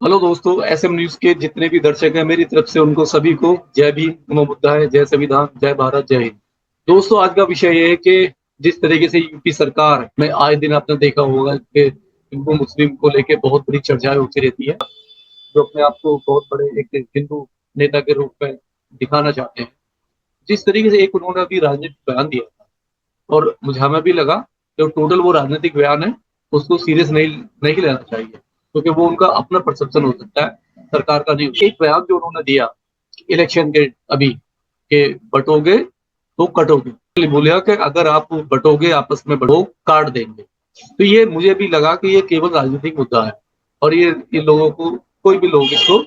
Hello दोस्तों, SM news के जितने भी दर्शक हैं मेरी तरफ से उनको सभी को जय भीम, नमो बुद्धाय, जय संविधान, जय भारत, जय हिंद। दोस्तों, आज का विषय ये है कि जिस तरीके से यूपी सरकार में आए दिन आपने देखा होगा कि हिंदू मुस्लिम को लेके बहुत बड़ी चर्चाएं होती रहती है, जो अपने आप को बहुत बड़े एक हिंदू नेता के रूप में दिखाना चाहते हैं। जिस तरीके से एक उन्होंने अभी राजनीतिक बयान दिया था, और मुझे हमें भी लगा कि टोटल वो राजनीतिक बयान है, उसको सीरियस नहीं नहीं लेना चाहिए, क्योंकि वो उनका अपना परसेप्शन हो सकता है, सरकार का नहीं। एक बयान जो उन्होंने दिया इलेक्शन के अभी के बटोगे तो कटोगे, बोलिया कि अगर आप बटोगे आपस में बटो काट देंगे। तो ये मुझे भी लगा कि ये केवल राजनीतिक मुद्दा है, और ये लोगों को, कोई भी लोग इसको,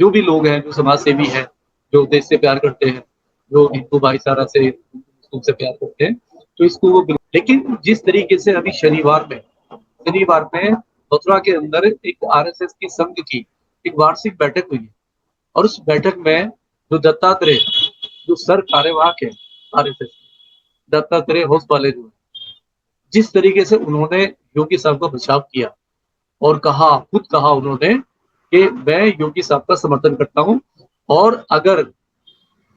जो भी लोग हैं, जो समाज सेवी हैं, जो देश से प्यार करते हैं, जो हिंदू भाईचारा से तुमसे प्यार करते हैं, तो इसको वो लेकिन जिस तरीके से अभी शनिवार में मथुरा के अंदर एक आरएसएस की संघ की एक वार्षिक बैठक हुई है, और उस बैठक में जो दत्तात्रेय, जो सर कार्यवाहक है आरएसएस, दत्तात्रेय होस वाले, जो जिस तरीके से उन्होंने योगी साहब का बचाव किया और खुद कहा उन्होंने कि मैं योगी साहब का समर्थन करता हूं, और अगर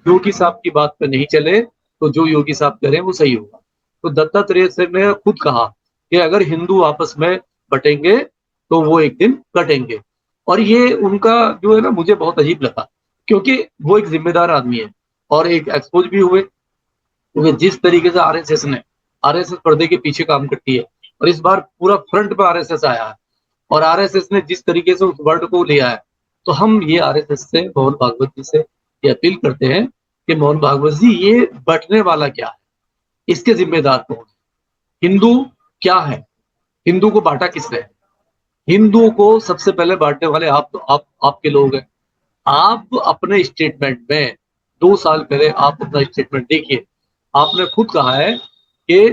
योगी साहब की बात पे नहीं चले तो जो योगी साहब करें वो सही होगा। तो दत्तात्रेय से ने खुद कहा कि अगर हिंदू आपस में बटेंगे तो वो एक दिन कटेंगे। और ये उनका जो है ना, मुझे बहुत अजीब लगा, क्योंकि वो एक जिम्मेदार आदमी है और एक एक्सपोज भी हुए, क्योंकि जिस तरीके से आरएसएस पर्दे के पीछे काम करती है, और इस बार पूरा फ्रंट पे आरएसएस आया है, और आरएसएस ने जिस तरीके से उस वर्ड को लिया है, तो हम ये आरएसएस से, मोहन भागवत जी से ये अपील करते हैं कि मोहन भागवत जी, ये बंटने वाला क्या है, इसके जिम्मेदार कौन है, हिंदू क्या है, हिंदू को बांटा किसने, हिंदू को सबसे पहले बांटने वाले आप, तो आपके लोग हैं। आप अपने स्टेटमेंट में 2 साल पहले आप अपना स्टेटमेंट देखिए, आपने खुद कहा है कि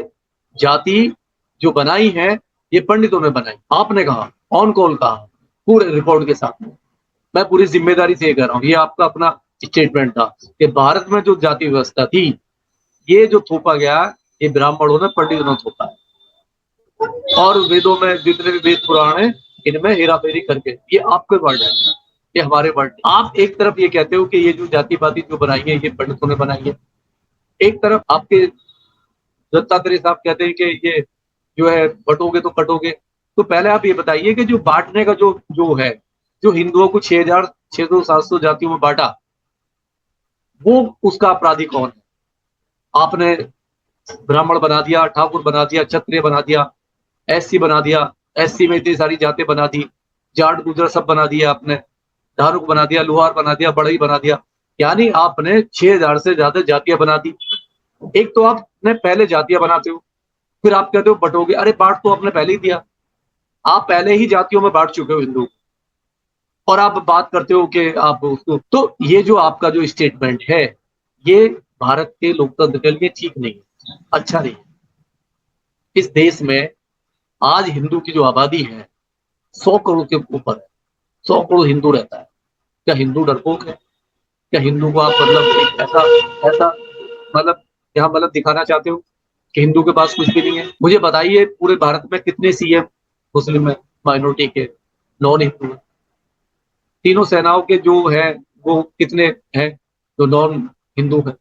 जाति जो बनाई है ये पंडितों ने बनाई, आपने कहा, ऑन कॉल कहा, पूरे रिकॉर्ड के साथ में। मैं पूरी जिम्मेदारी से ये कर रहा हूँ, ये आपका अपना स्टेटमेंट था कि भारत में जो जाति व्यवस्था थी, ये जो थोपा गया, ये ब्राह्मणों ने, पंडितों ने थोपा है, और वेदों में जितने भी वेद पुराण है, इनमें हेरा फेरी करके, ये आपके वर्ड है, ये हमारे वर्ड। आप एक तरफ ये कहते हो कि ये जो जाति पाति जो बनाई है ये पंडितों ने बनाई है, एक तरफ आपके दत्तात्रेय साहब कहते हैं कि ये जो है बटोगे तो कटोगे। तो पहले आप ये बताइए कि जो बांटने का जो है, जो हिंदुओं को 6,600 जातियों में बांटा, वो उसका अपराधी कौन है? आपने ब्राह्मण बना दिया, ठाकुर बना दिया, क्षत्रिय बना दिया, एससी बना दिया, एससी में इतनी सारी जातें बना दी, जाट गुजर सब बना दिया आपने, धारुक बना दिया, लोहार बना दिया, बढ़ई बना दिया, यानी आपने 6,000 से ज्यादा जातियां बना दी। एक तो आपने पहले जातियां बनाते हो, फिर आप कहते हो बटोगे। अरे बांट तो आपने पहले ही दिया, आप पहले ही जातियों में बांट चुके हो हिंदू, और आप बात करते हो कि आप उसको, तो ये जो आपका जो स्टेटमेंट है, ये भारत के लोकतंत्र के लिए ठीक नहीं है, अच्छा नहीं है। इस देश में आज हिंदू की जो आबादी है 100 करोड़ के ऊपर है, 100 करोड़ हिंदू रहता है। क्या हिंदू डरपोक है? क्या हिंदू को आप मतलब एक ऐसा ऐसा मतलब यहाँ मतलब दिखाना चाहते हो कि हिंदू के पास कुछ भी नहीं है? मुझे बताइए, पूरे भारत में कितने सीएम मुस्लिम है, माइनॉरिटी के, नॉन हिंदू है? तीनों सेनाओं के जो है वो कितने हैं जो नॉन हिंदू है?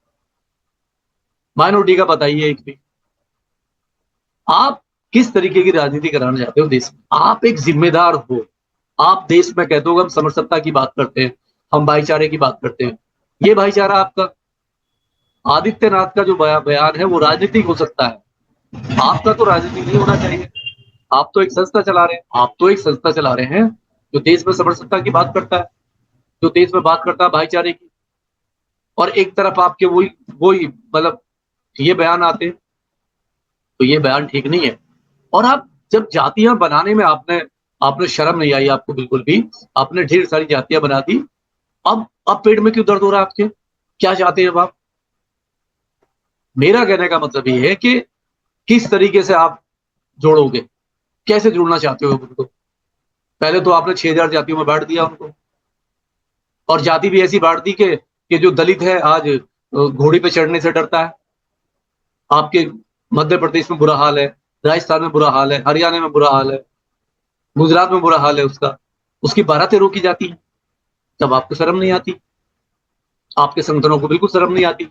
माइनॉरिटी का बताइए एक भी। आप किस तरीके की राजनीति कराना चाहते हो देश में? आप एक जिम्मेदार हो, आप देश में कहते हो हम समरसता की बात करते हैं, हम भाईचारे की बात करते हैं, ये भाईचारा आपका? आदित्यनाथ का जो बयान है वो राजनीतिक हो सकता है, आपका तो राजनीतिक नहीं होना चाहिए। आप तो एक संस्था चला रहे हैं, जो देश में समरसता की बात करता है, जो देश में बात करता है भाईचारे की, और एक तरफ आपके वही वही मतलब ये बयान आते हैं, तो ये बयान ठीक नहीं है। और आप जब जातियां बनाने में आपने आपने शर्म नहीं आई आपको बिल्कुल भी, आपने ढेर सारी जातियां बना दी। अब पेट में क्यों दर्द हो रहा है आपके? क्या चाहते हैं अब आप? मेरा कहने का मतलब ये है कि किस तरीके से आप जोड़ोगे, कैसे जोड़ना चाहते हो उनको? पहले तो आपने 6,000 जातियों में बांट दिया उनको, और जाति भी ऐसी बांट दी कि जो दलित है आज घोड़ी पे चढ़ने से डरता है। आपके मध्य प्रदेश में बुरा हाल है, राजस्थान में बुरा हाल है, हरियाणा में बुरा हाल है, गुजरात में बुरा हाल है उसका, उसकी बारातें रोकी जाती हैं, तब आपको शर्म नहीं आती, आपके संगठनों को बिल्कुल शर्म नहीं आती।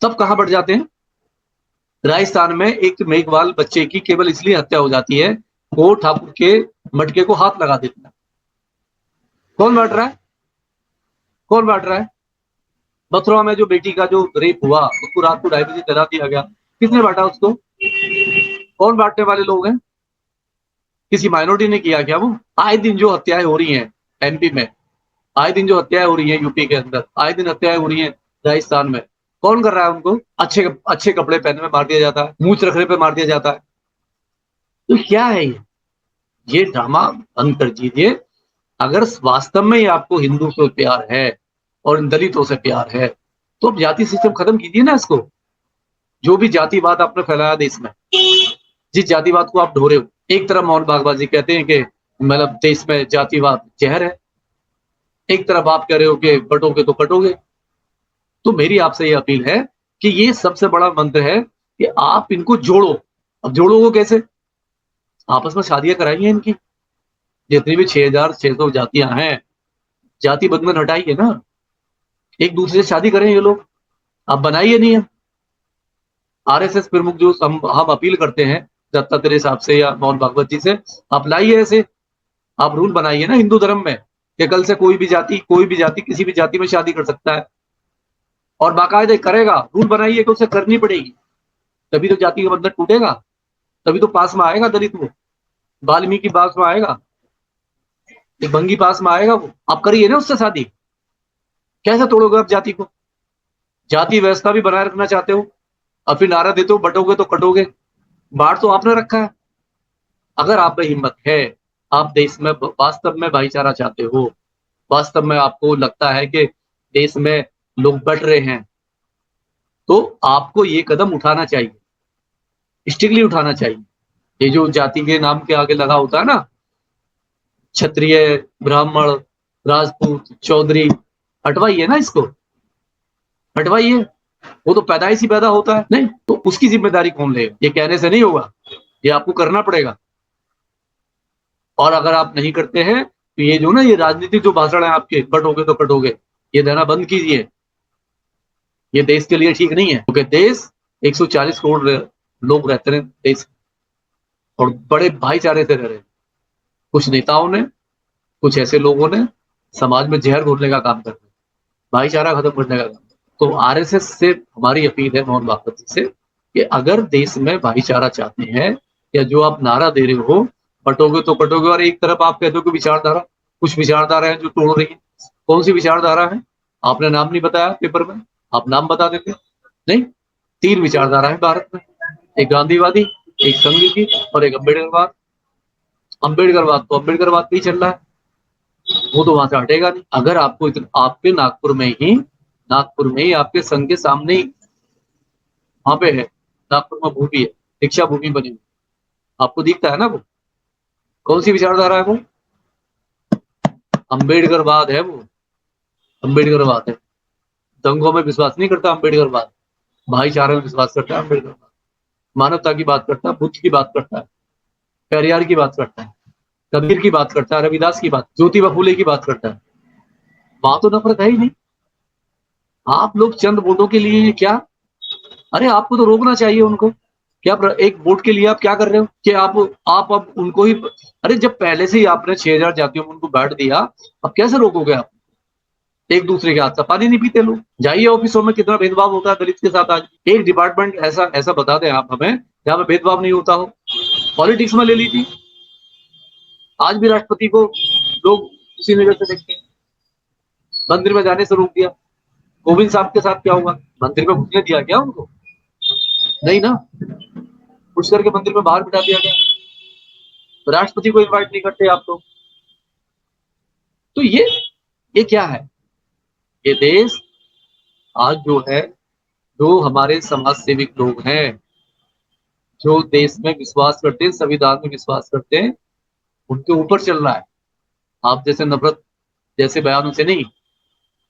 तब कहां बढ़ जाते हैं? राजस्थान में एक मेघवाल बच्चे की केवल इसलिए हत्या हो जाती है, वो ठाकुर के मटके को हाथ लगा देता है। कौन बांट रहा है? कौन बांट रहा है? मथुरा में जो बेटी का जो रेप हुआ, उसको रात को 2:30 बजे जला दिया गया, किसने बांटा उसको? कौन बांटने वाले लोग हैं? किसी माइनॉरिटी ने किया क्या? वो आए दिन जो हत्याएं हो रही हैं एमपी में, आए दिन जो हत्याएं हो रही हैं यूपी के अंदर, आए दिन हत्याएं हो रही हैं राजस्थान में, कौन कर रहा है उनको? अच्छे अच्छे कपड़े पहनने में मार दिया जाता है, मूंछ रखने पे मार दिया जाता है। तो क्या है ये ड्रामा बंद कर दीजिए। अगर वास्तव में ही आपको हिंदू से प्यार है और इन दलितों से प्यार है, तो अब जाति सिस्टम खत्म कीजिए ना इसको। जो भी जातिवाद आपने फैलाया देश में, जिस जातिवाद को आप ढो रहे हो, एक तरफ मोहन भागवत जी कहते हैं कि मतलब देश में जातिवाद जहर है, एक तरफ आप कह रहे हो कि बटोगे तो कटोगे। तो मेरी आपसे ये अपील है कि ये सबसे बड़ा मंत्र है कि आप इनको जोड़ो। अब जोड़ो वो कैसे? आपस में शादियां कराइए इनकी, जितनी भी 6,600 जातियां हैं, जाति बंधन हटाइए ना, एक दूसरे से शादी करें ये लोग। आप बनाइए नियम। आरएसएस प्रमुख जो हम अपील करते हैं दत्तात्रेय साहब से या मोहन भागवत जी से, आप लाइए ऐसे, आप रूल बनाइए ना हिंदू धर्म में कि कल से कोई भी जाति किसी भी जाति में शादी कर सकता है, और बाकायदे करेगा, रूल बनाइए कि उसे करनी पड़ेगी, तभी तो जाति का बंधन टूटेगा, तभी तो पास में आएगा दलित, वो वाल्मीकि पास में आएगा, एक भंगी पास में आएगा, वो आप करिए ना उससे शादी। कैसे तोड़ोगे आप जाति को? जाति व्यवस्था भी बनाए रखना चाहते हो और फिर नारा देते हो बटोगे तो कटोगे। बाढ़ तो आपने रखा है। अगर आप में हिम्मत है, आप देश में वास्तव में भाईचारा चाहते हो, वास्तव में आपको लगता है कि देश में लोग बट रहे हैं, तो आपको ये कदम उठाना चाहिए, स्ट्रिक्टली उठाना चाहिए। ये जो जाति के नाम के आगे लगा होता है ना, क्षत्रिय, ब्राह्मण, राजपूत, चौधरी, हटवाइए ना इसको, हटवाइए। वो तो पैदाइश ही पैदा होता है, नहीं तो उसकी जिम्मेदारी कौन लेगा? ये कहने से नहीं होगा, ये आपको करना पड़ेगा। और अगर आप नहीं करते हैं तो ये जो ना ये राजनीतिक जो भाषण है आपके, कटोगे तो कटोगे, ये देना बंद कीजिए। ये देश के लिए ठीक नहीं है, क्योंकि देश 140 करोड़ लोग रहते हैं देश, और बड़े भाईचारे से रह रहे हैं। कुछ नेताओं ने, कुछ ऐसे लोगों ने समाज में जहर घोलने का काम कर रहे हैं, भाईचारा खत्म करने का काम। तो आरएसएस से हमारी अपील है मोहन भागवत जी से कि अगर देश में भाईचारा चाहते हैं, या जो आप नारा दे रहे हो बटोगे तो कटोगे, और एक तरफ आप कहते हो कि विचारधारा, कुछ विचारधारा है जो तोड़ रही है। कौन सी विचारधारा है? आपने नाम नहीं बताया पेपर में, आप नाम बता देते। नहीं, 3 विचारधारा है भारत में, एक गांधीवादी, एक संघी की, और एक अम्बेडकरवाद। अम्बेडकरवाद तो अम्बेडकरवाद पे ही चल रहा है, वो तो वहां से हटेगा नहीं। अगर आपको आपके नागपुर में ही आपके संघ के सामने ही वहां पे है, नागपुर में भूमि है, शिक्षा भूमि बनी हुई, आपको दिखता है ना वो? कौन सी विचारधारा है वो? अम्बेडकरवाद है वो, अम्बेडकरवाद है। दंगों में विश्वास नहीं करता अम्बेडकरवाद, भाईचारे में विश्वास करता है अम्बेडकरवाद, मानवता की बात करता है, बुद्ध की बात करता है, पेरियार की बात करता है, कबीर की बात करता है, रविदास की बात, ज्योतिबा फूले की बात करता है। वहां तो नफरत है ही नहीं। आप लोग चंद वोटों के लिए क्या, अरे आपको तो रोकना चाहिए उनको। क्या एक वोट के लिए आप क्या कर रहे हो कि आप अब उनको ही, अरे जब पहले से ही आपने 6,000 जातियों में उनको बांट दिया, अब कैसे रोकोगे आप? एक दूसरे के हाथ का पानी नहीं पीते लोग। जाइए ऑफिसों में, कितना भेदभाव होता है दलित के साथ। आज एक डिपार्टमेंट ऐसा ऐसा बता दें आप हमें जहां पे भेदभाव नहीं होता हो। पॉलिटिक्स में ले लीजिए, आज भी राष्ट्रपति को लोग उसी नजर से देखते हैं। मंदिर में जाने से रोक दिया, कोविंद साहब के साथ क्या हुआ? मंदिर में घुसने दिया क्या उनको? नहीं ना, घुस करके मंदिर में बाहर बिठा दिया गया। तो राष्ट्रपति को इनवाइट नहीं करते आप लोग। तो ये क्या है? ये देश आज जो है, जो हमारे समाज सेविक लोग हैं, जो देश में विश्वास करते हैं, संविधान में विश्वास करते हैं, उनके ऊपर चल रहा है। आप जैसे नफरत जैसे बयानों से नहीं,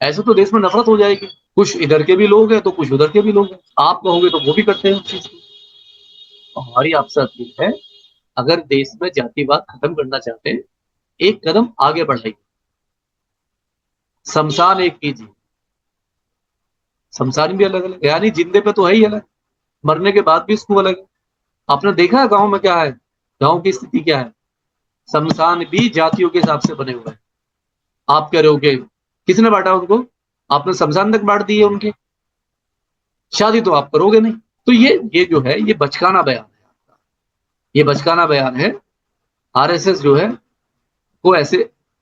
ऐसे तो देश में नफरत हो जाएगी। कुछ इधर के भी लोग हैं तो कुछ उधर के भी लोग हैं, आप कहोगे तो वो भी करते हैं उस चीज को। हमारी आपसे अपील है, अगर देश में जातिवाद खत्म करना चाहते हैं, एक कदम आगे बढ़ाइए, शमशान एक कीजिए। शमशान भी अलग अलग, यानी जिंदे पे तो है ही अलग, मरने के बाद भी उसको अलग है। आपने देखा है गांव में क्या है, गांव की स्थिति क्या है, शमशान भी जातियों के हिसाब से बने हुए हैं। आप कह रहे हो कि किसने बांटा उनको, आपने शमशान तक बांट दिए उनके, शादी तो आप करोगे नहीं। तो ये जो है ये बचकाना बयान है आपका, ये बचकाना बयान है। आरएसएस जो है वो ऐसे,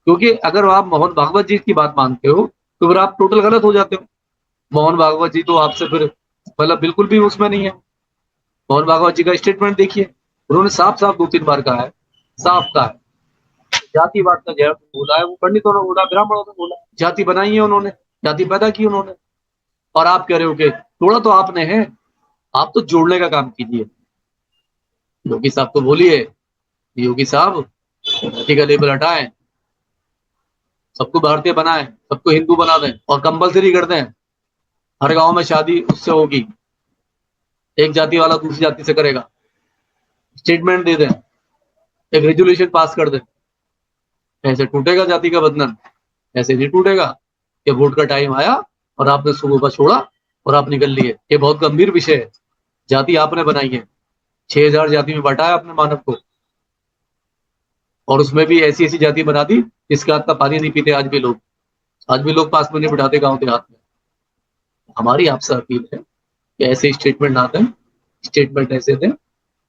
क्योंकि अगर आप मोहन भागवत जी की बात मानते हो तो फिर आप टोटल गलत हो जाते हो। मोहन भागवत जी तो आपसे फिर मतलब बिल्कुल भी उसमें नहीं है। मोहन भागवत जी का स्टेटमेंट देखिए, उन्होंने साफ साफ 2-3 बार कहा है, साफ कहा है, जातिवाद का जहर बोला है, वो पंडितों ने बोला, ब्राह्मणों ने बोला, जाति बनाई है उन्होंने, जाति पैदा की उन्होंने। और आप कह रहे हो कि तोड़ा तो आपने है, आप तो जोड़ने का काम कीजिए। योगी साहब को बोलिए, योगी साहब जाति का लेबल हटाएं, सबको भारतीय बनाएं, सबको हिंदू बना दें और कंपलसरी कर दें। हर गांव में शादी उससे होगी, एक जाति वाला दूसरी जाति से करेगा, स्टेटमेंट दे दें, एक रेजुलेशन पास कर दें। ऐसे टूटेगा जाति का बंधन, ऐसे नहीं टूटेगा कि वोट का टाइम आया और आपने सुबह छोड़ा और आप निकल लिए। ये बहुत गंभीर विषय है, जाति आपने बनाई है, 6,000 जाति में बांटा है आपने मानव को, और उसमें भी ऐसी ऐसी जाति बना दी जिसके हाथ का पानी नहीं पीते आज भी लोग, आज भी लोग पास में नहीं बिठाते गाँव देहात में। हमारी आपसे अपील है कि ऐसे स्टेटमेंट ना दें, स्टेटमेंट ऐसे दें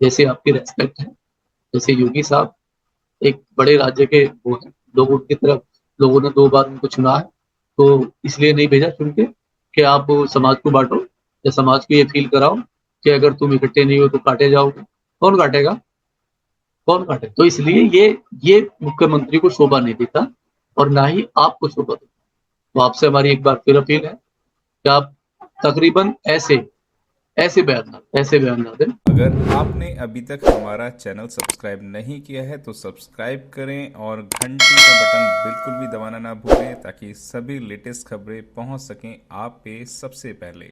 जैसे आपकी रेस्पेक्ट है, जैसे योगी साहब एक बड़े राज्य के वो है, लोगों की तरफ लोगों ने 2 बार उनको चुना है, तो इसलिए नहीं भेजा चुन के कि आप समाज को बांटो या समाज को ये फील कराओ कि अगर तुम इकट्ठे नहीं हो तो काटे जाओगे। कौन काटेगा, कौन काटे? तो इसलिए ये मुख्यमंत्री को शोभा नहीं देता और ना ही आपको शोभा देता। तो आपसे हमारी एक बार फिर अपील है कि आप तकरीबन ऐसे बयान ना दें। अगर आपने अभी तक हमारा चैनल सब्सक्राइब नहीं किया है तो सब्सक्राइब करें और घंटी का बटन बिल्कुल भी दबाना ना भूलें ताकि सभी लेटेस्ट खबरें पहुंच सकें आप पे सबसे पहले।